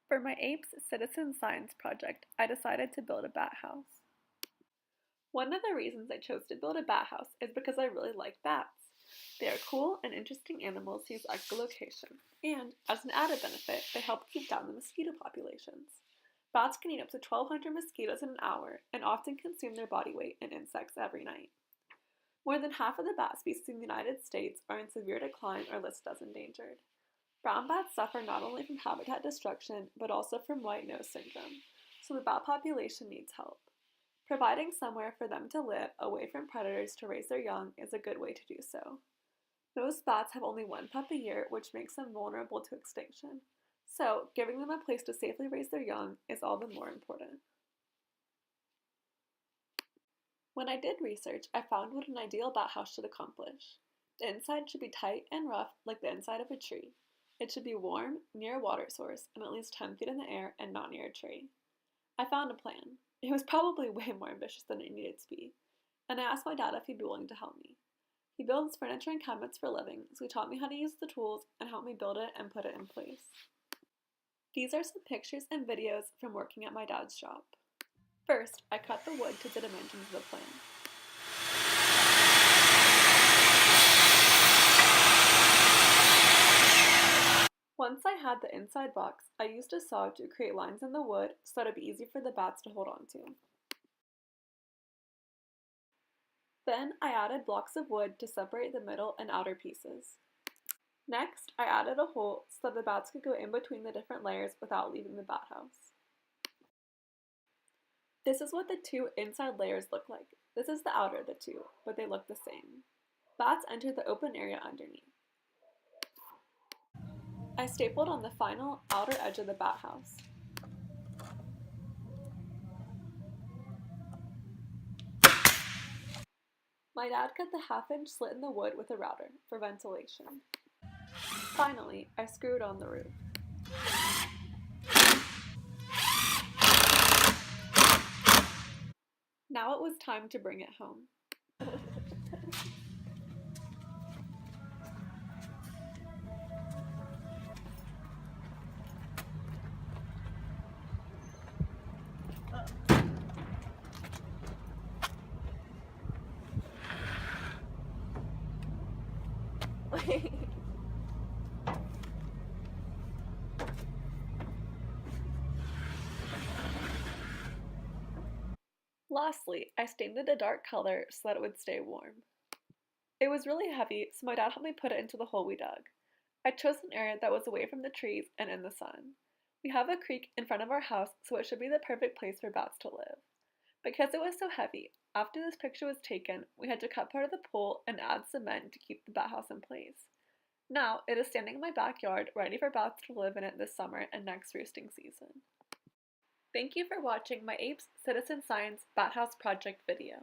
For my APES citizen science project, I decided to build a bat house. One of the reasons I chose to build a bat house is because I really like bats. They are cool and interesting animals who use echolocation, and, as an added benefit, they help keep down the mosquito populations. Bats can eat up to 1,200 mosquitoes in an hour and often consume their body weight in insects every night. More than half of the bat species in the United States are in severe decline or listed as endangered. Brown bats suffer not only from habitat destruction, but also from white nose syndrome, so the bat population needs help. Providing somewhere for them to live away from predators to raise their young is a good way to do so. Most bats have only one pup a year, which makes them vulnerable to extinction. So, giving them a place to safely raise their young is all the more important. When I did research, I found what an ideal bat house should accomplish. The inside should be tight and rough like the inside of a tree. It should be warm, near a water source, and at least 10 feet in the air and not near a tree. I found a plan. It was probably way more ambitious than it needed to be, and I asked my dad if he'd be willing to help me. He builds furniture and cabinets for a living, so he taught me how to use the tools and helped me build it and put it in place. These are some pictures and videos from working at my dad's shop. First, I cut the wood to the dimensions of the plan. Once I had the inside box, I used a saw to create lines in the wood so that it would be easy for the bats to hold on to. Then I added blocks of wood to separate the middle and outer pieces. Next, I added a hole so that the bats could go in between the different layers without leaving the bat house. This is what the two inside layers look like. This is the outer of the two, but they look the same. Bats enter the open area underneath. I stapled on the final outer edge of the bat house. My dad cut the half-inch slit in the wood with a router for ventilation. Finally, I screwed on the roof. Now it was time to bring it home. Lastly, I stained it a dark color so that it would stay warm. It was really heavy, so my dad helped me put it into the hole we dug. I chose an area that was away from the trees and in the sun. We have a creek in front of our house, so it should be the perfect place for bats to live. Because it was so heavy, after this picture was taken, we had to cut part of the pole and add cement to keep the bat house in place. Now, it is standing in my backyard, ready for bats to live in it this summer and next roosting season. Thank you for watching my APES Citizen Science Bat House Project video.